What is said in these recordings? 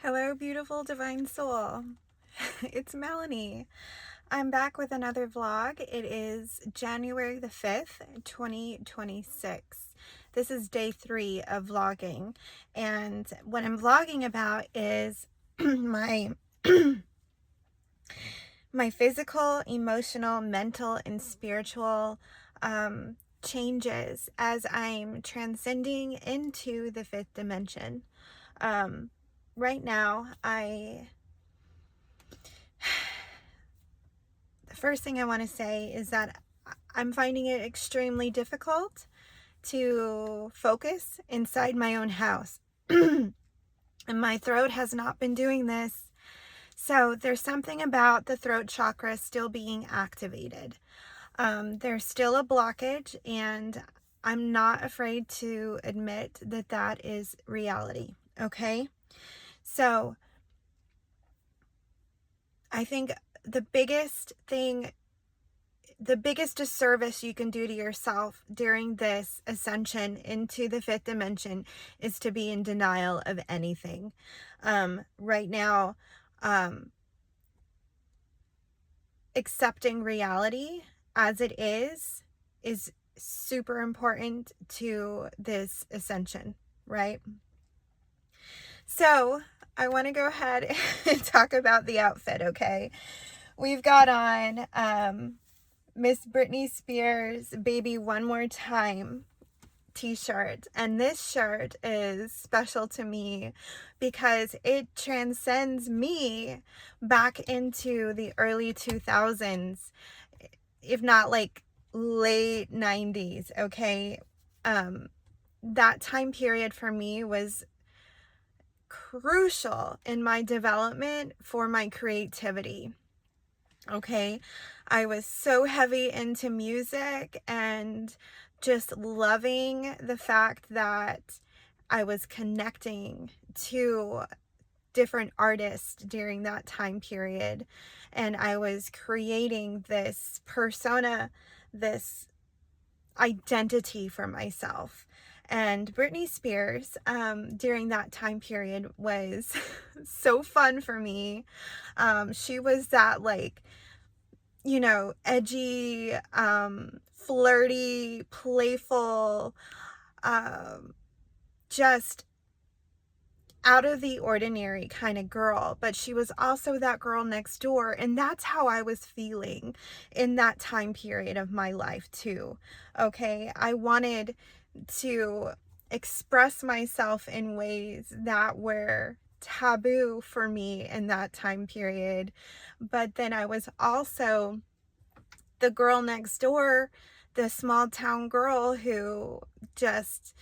Hello, beautiful divine soul. It's Melanie. I'm back with another vlog. It is January the 5th, 2026. This is day 3 of vlogging. And what I'm vlogging about is my my physical, emotional, mental, and spiritual changes as I'm transcending into the 5th dimension. Right now, the first thing I want to say is that I'm finding it extremely difficult to focus inside my own house. And my throat has not been doing this. So there's something about the throat chakra still being activated. There's still a blockage, and I'm not afraid to admit that that is reality. Okay? So I think the biggest disservice you can do to yourself during this ascension into the 5th dimension is to be in denial of anything. Right now, accepting reality as it is super important to this ascension, right? So I want to go ahead and talk about the outfit, okay? We've got on Miss Britney Spears' Baby One More Time t-shirt, and this shirt is special to me because it transcends me back into the early 2000s, if not like late 90s. Okay, that time period for me was crucial in my development for my creativity. Okay, I was so heavy into music and just loving the fact that I was connecting to different artists during that time period, and I was creating this persona, this identity for myself. And Britney Spears during that time period was so fun for me. She was that, like, edgy, flirty, playful, just out of the ordinary kind of girl, but she was also that girl next door, and that's how I was feeling in that time period of my life too. Okay, I wanted to express myself in ways that were taboo for me in that time period, but then I was also the girl next door, the small town girl who just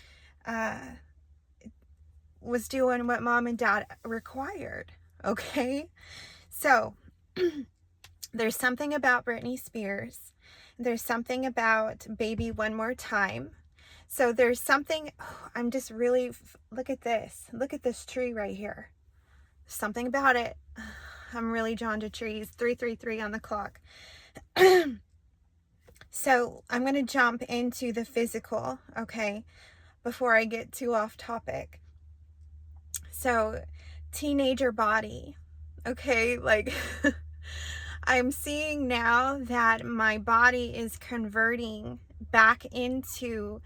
was doing what mom and dad required. Okay, so there's something about Britney Spears, there's something about Baby One More Time. So there's something, I'm just really, look at this tree right here. Something about it. I'm really drawn to trees. 333 on the clock. So I'm going to jump into the physical, okay, before I get too off topic. So, teenager body, okay, like I'm seeing now that my body is converting back into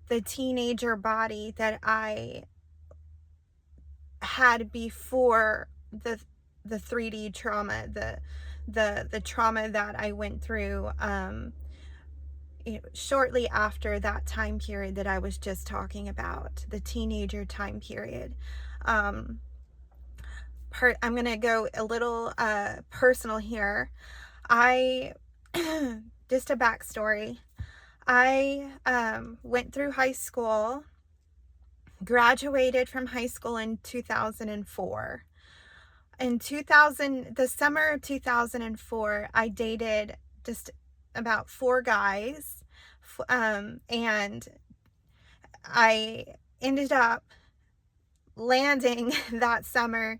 the teenager body that I had before the 3D trauma, the trauma that I went through shortly after that time period that I was just talking about, the teenager time period. I'm going to go a little personal here. Just a backstory. I went through high school, graduated from high school in 2004. In the summer of 2004, I dated just about 4 guys, and I ended up landing that summer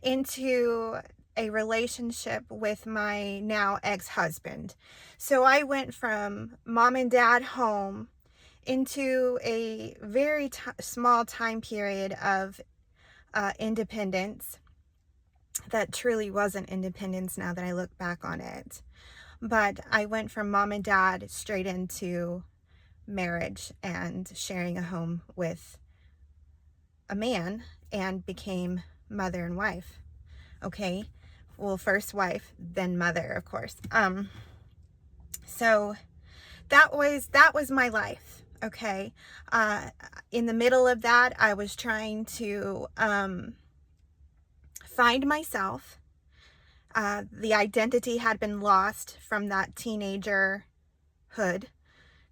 into a relationship with my now ex-husband. So I went from mom and dad home into a very small time period of independence that truly wasn't independence now that I look back on it. But I went from mom and dad straight into marriage and sharing a home with a man and became mother and wife. Okay. Well, first wife, then mother, of course. So that was my life. Okay. In the middle of that, I was trying to find myself. The identity had been lost from that teenagerhood.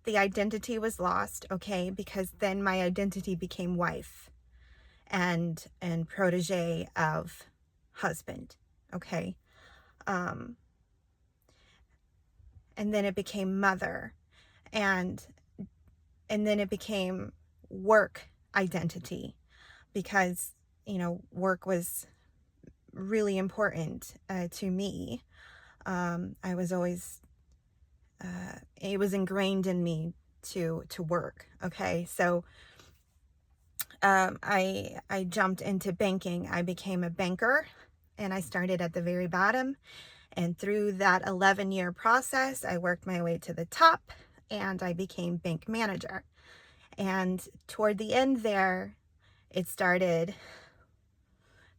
The identity was lost, okay, because then my identity became wife and protege of husband, okay. And then it became mother, and then it became work identity, because work was really important to me. I was always it was ingrained in me to work. Okay, so I jumped into banking. I became a banker, and I started at the very bottom, and through that 11-year process I worked my way to the top, and I became bank manager. And toward the end there, it started,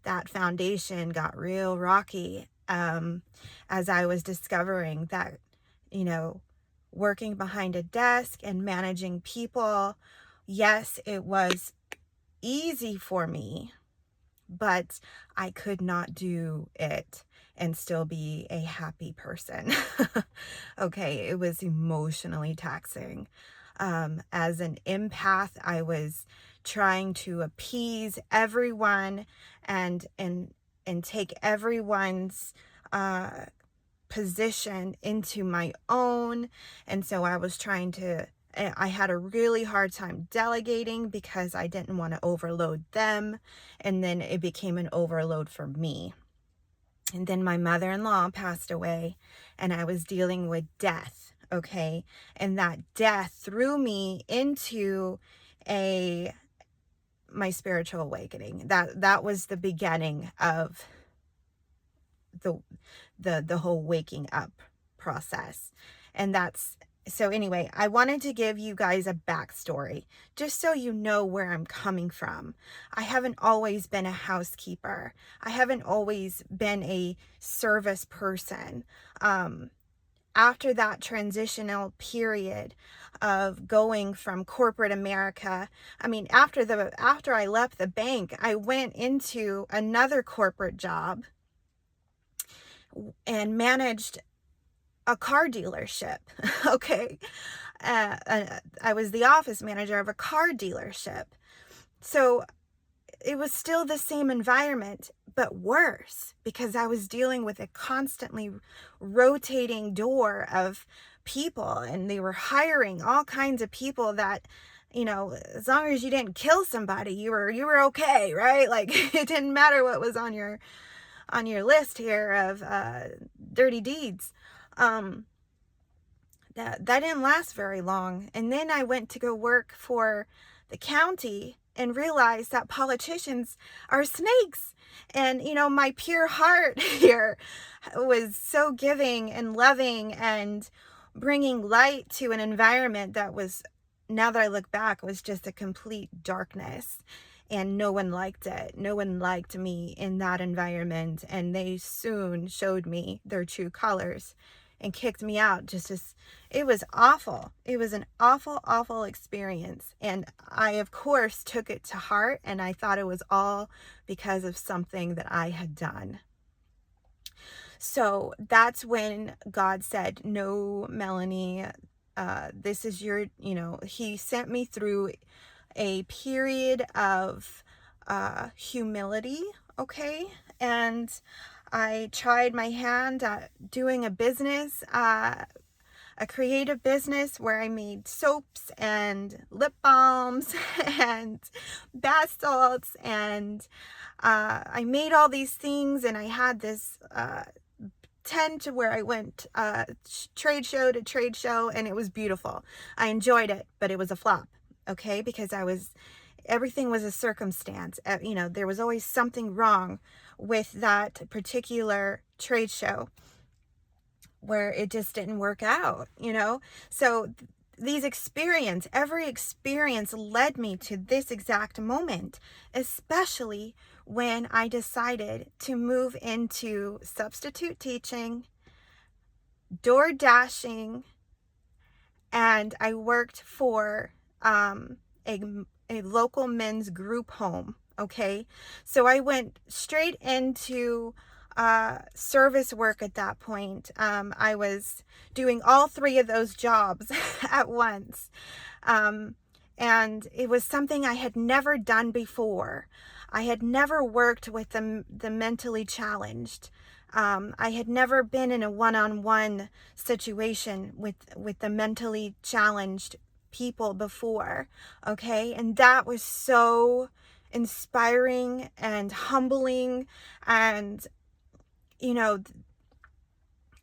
that foundation got real rocky, as I was discovering that, working behind a desk and managing people, yes, it was easy for me, but I could not do it and still be a happy person. Okay, it was emotionally taxing. As an empath, I was trying to appease everyone and take everyone's position into my own. And so I had a really hard time delegating because I didn't want to overload them. And then it became an overload for me. And then my mother-in-law passed away, and I was dealing with death. Okay. And that death threw me into my spiritual awakening. That was the beginning of the whole waking up process. And so anyway, I wanted to give you guys a backstory, just so you know where I'm coming from. I haven't always been a housekeeper. I haven't always been a service person. After that transitional period of going from corporate America, after I left the bank, I went into another corporate job and managed a car dealership. Okay. I was the office manager of a car dealership. So it was still the same environment, but worse, because I was dealing with a constantly rotating door of people, and they were hiring all kinds of people that, as long as you didn't kill somebody, you were okay, right? Like, it didn't matter what was on your list here of dirty deeds. That didn't last very long. And then I went to go work for the county and realized that politicians are snakes. And, my pure heart here was so giving and loving and bringing light to an environment that was, now that I look back, was just a complete darkness. And no one liked it. No one liked me in that environment. And they soon showed me their true colors and kicked me out. It was awful. It was an awful, awful experience. And I, of course, took it to heart, and I thought it was all because of something that I had done. So that's when God said, no, Melanie, this is your, he sent me through a period of humility, okay? And I tried my hand at doing a business, a creative business where I made soaps and lip balms and bath salts, and I made all these things, and I had this tent where I went trade show to trade show, and it was beautiful. I enjoyed it, but it was a flop, okay, because everything was a circumstance. You know, there was always something wrong with that particular trade show where it just didn't work out, you know? So every experience led me to this exact moment, especially when I decided to move into substitute teaching, door dashing, and I worked for a local men's group home. Okay, so I went straight into service work at that point. I was doing all three of those jobs at once. And it was something I had never done before. I had never worked with the mentally challenged. I had never been in a one-on-one situation with the mentally challenged people before. Okay, and that was so inspiring and humbling, and you know,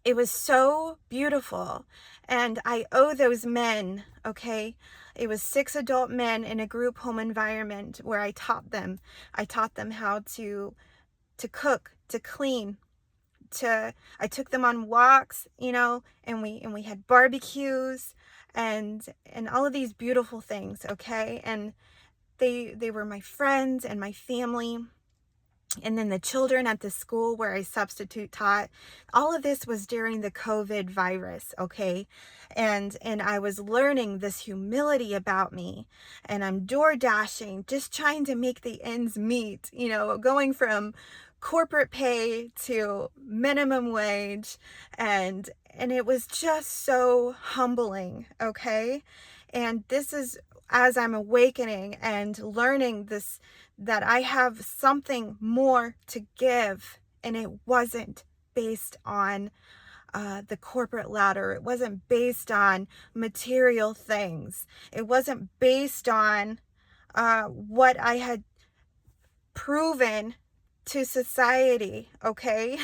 it was so beautiful. And I owe those men, okay? It was 6 adult men in a group home environment where I taught them how to cook, to clean, I took them on walks, you know, and we had barbecues and all of these beautiful things, okay? And they were my friends and my family. And then the children at the school where I substitute taught, all of this was during the COVID virus, okay? And I was learning this humility about me, and I'm door dashing, just trying to make the ends meet, you know, going from corporate pay to minimum wage, and it was just so humbling, okay? And this is as I'm awakening and learning this, that I have something more to give, and it wasn't based on the corporate ladder. It wasn't based on material things. It wasn't based on what I had proven to society, okay?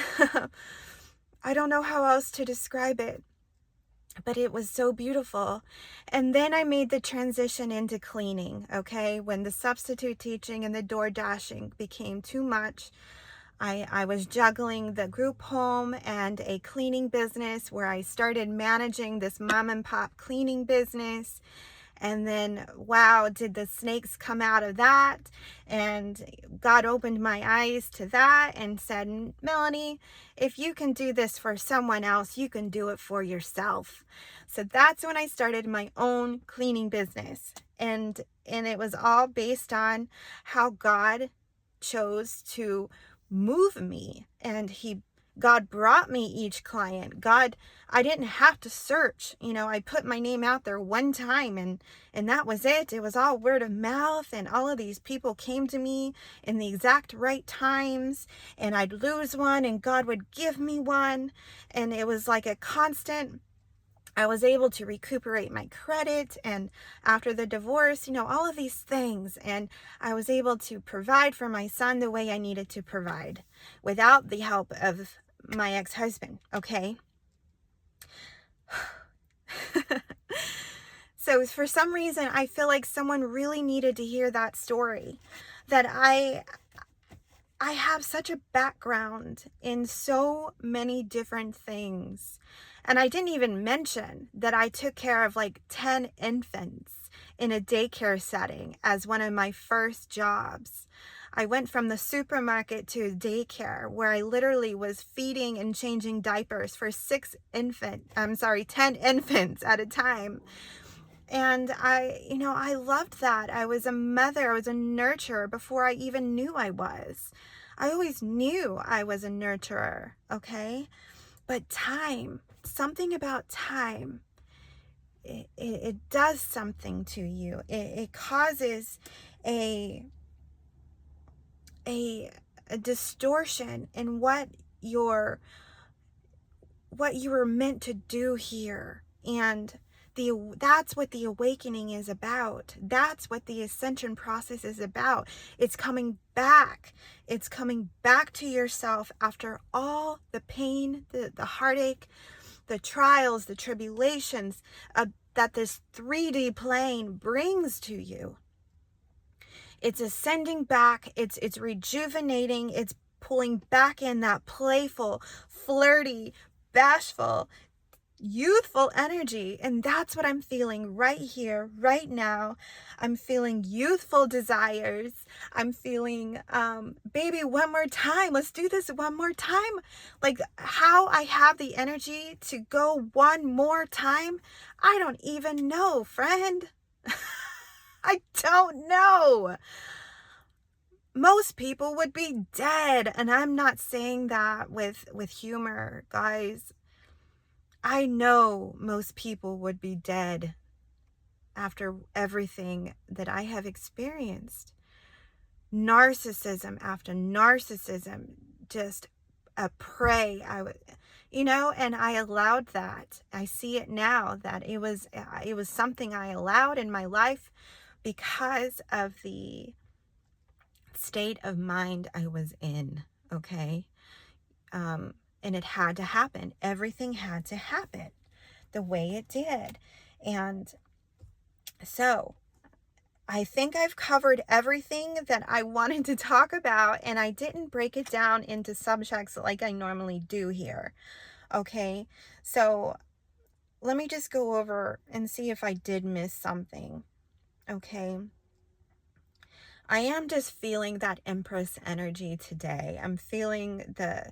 I don't know how else to describe it, but it was so beautiful. And then I made the transition into cleaning, okay? When the substitute teaching and the door dashing became too much, I was juggling the group home and a cleaning business where I started managing this mom and pop cleaning business. And then, wow, did the snakes come out of that? And God opened my eyes to that and said, Melanie, if you can do this for someone else, you can do it for yourself. So that's when I started my own cleaning business. And it was all based on how God chose to move me. And God brought me each client. I didn't have to search. You know, I put my name out there one time and that was it. It was all word of mouth, and all of these people came to me in the exact right times, and I'd lose one and God would give me one. And it was like a constant. I was able to recuperate my credit, and after the divorce, you know, all of these things. And I was able to provide for my son the way I needed to provide without the help of my ex-husband, okay? So for some reason, I feel like someone really needed to hear that story, that I have such a background in so many different things. And I didn't even mention that I took care of like 10 infants in a daycare setting as one of my first jobs. I went from the supermarket to a daycare where I literally was feeding and changing diapers for 10 infants at a time. And I loved that. I was a mother, I was a nurturer before I even knew I was. I always knew I was a nurturer, okay? But time, something about time, it does something to you. It causes a distortion in what you were meant to do here. And that's what the awakening is about. That's what the ascension process is about. It's coming back. It's coming back to yourself after all the pain, the heartache, the trials, the tribulations that this 3D plane brings to you. It's ascending back. It's rejuvenating. It's pulling back in that playful, flirty, bashful, youthful energy. And that's what I'm feeling right here, right now. I'm feeling youthful desires. I'm feeling, baby, one more time. Let's do this one more time. Like how I have the energy to go one more time, I don't even know, friend. I don't know. Most people would be dead. And I'm not saying that with humor, guys. I know most people would be dead after everything that I have experienced. Narcissism after narcissism, just a prey. And I allowed that. I see it now that it was something I allowed in my life because of the state of mind I was in. Okay. And it had to happen. Everything had to happen the way it did. And so I think I've covered everything that I wanted to talk about, and I didn't break it down into subjects like I normally do here. Okay, so let me just go over and see if I did miss something. Okay. I am just feeling that Empress energy today. I'm feeling the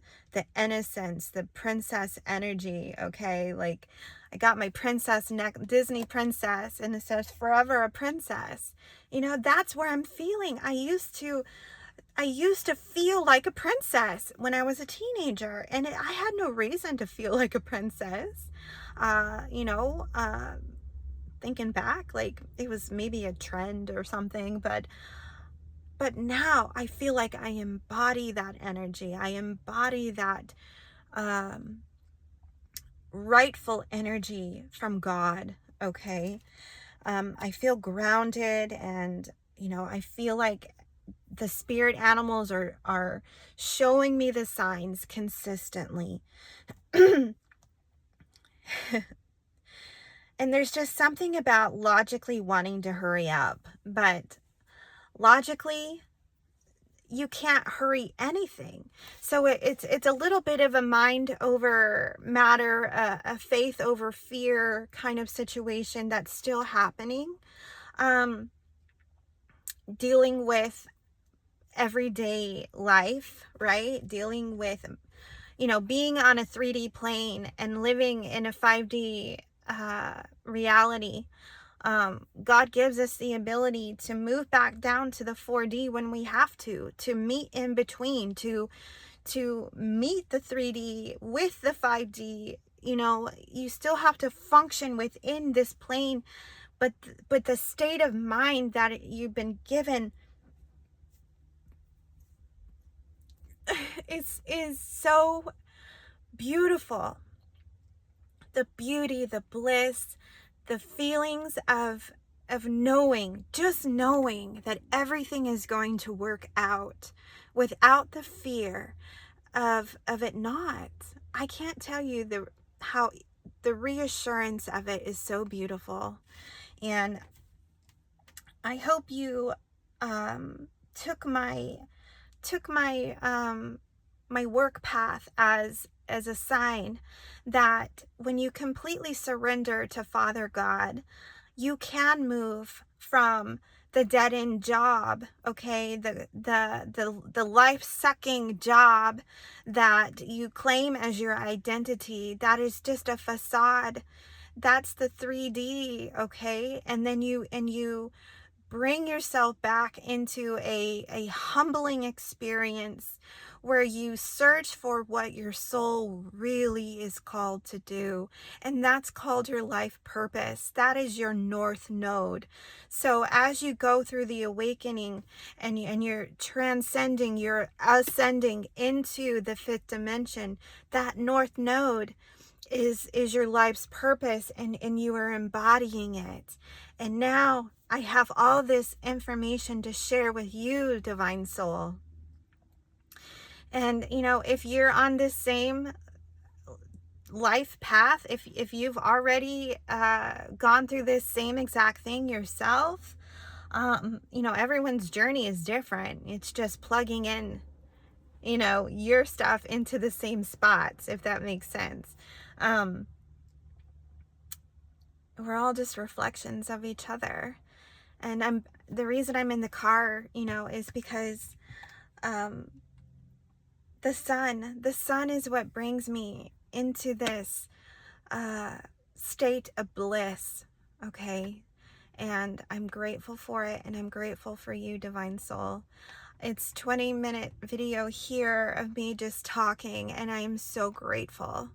innocence, the princess energy, okay? Like I got my princess neck, Disney princess, and it says forever a princess. That's where I'm feeling. I used to feel like a princess when I was a teenager, and I had no reason to feel like a princess. Thinking back, like it was maybe a trend or something, but now I feel like I embody that energy. I embody that rightful energy from God, okay? I feel grounded, and, I feel like the spirit animals are showing me the signs consistently. And there's just something about logically wanting to hurry up, but logically, you can't hurry anything. So it's a little bit of a mind over matter, a faith over fear kind of situation that's still happening. Dealing with everyday life, right? Dealing with, being on a 3D plane and living in a 5D reality. God gives us the ability to move back down to the 4D when we have to meet in between, to meet the 3D with the 5D. You still have to function within this plane, but the state of mind that you've been given is so beautiful. The beauty, the bliss, the feelings of knowing, just knowing that everything is going to work out without the fear of it not. I can't tell you how the reassurance of it is so beautiful. And I hope you took my my work path as a sign that when you completely surrender to Father God, you can move from the dead-end job, okay, the life-sucking job that you claim as your identity. That is just a facade. That's the 3D, okay? And then you bring yourself back into a humbling experience where you search for what your soul really is called to do. And that's called your life purpose. That is your north node. So as you go through the awakening and you're transcending, you're ascending into the fifth dimension, that north node is your life's purpose, and you are embodying it. And now I have all this information to share with you, divine soul. And if you're on this same life path, if you've already gone through this same exact thing yourself, You know, everyone's journey is different. It's just plugging in, you know, your stuff into the same spots, if that makes sense. We're all just reflections of each other. And the reason I'm in the car, you know, is because um, the sun is what brings me into this state of bliss, okay? And I'm grateful for it, and I'm grateful for you, Divine Soul. It's 20-minute video here of me just talking, and I am so grateful.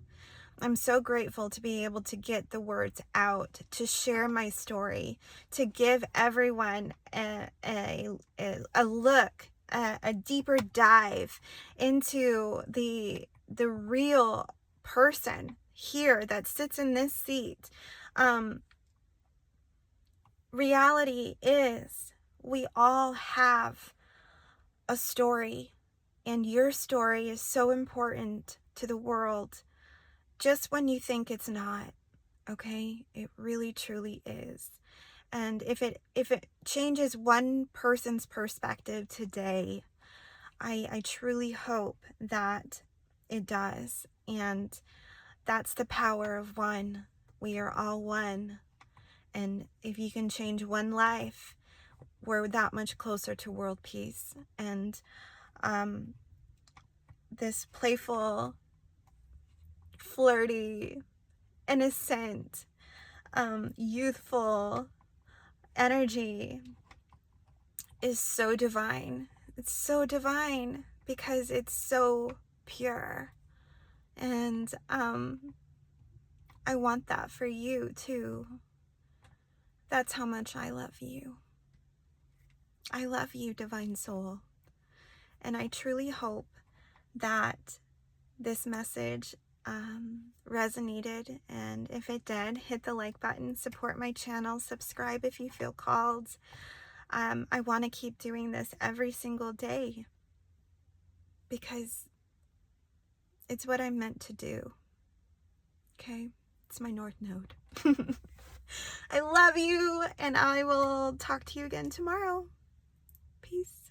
I'm so grateful to be able to get the words out, to share my story, to give everyone a look, a deeper dive into the real person here that sits in this seat. Reality is we all have a story, and your story is so important to the world just when you think it's not. Okay, it really truly is. And if it changes one person's perspective today, I truly hope that it does. And that's the power of one. We are all one. And if you can change one life, we're that much closer to world peace. And this playful, flirty, innocent, youthful energy is so divine. It's so divine because it's so pure. And I want that for you too. That's how much I love you. I love you, Divine Soul. And I truly hope that this message resonated. And if it did, hit the like button, support my channel, subscribe if you feel called. I want to keep doing this every single day because it's what I'm meant to do. Okay? It's my North Node. I love you, and I will talk to you again tomorrow. Peace.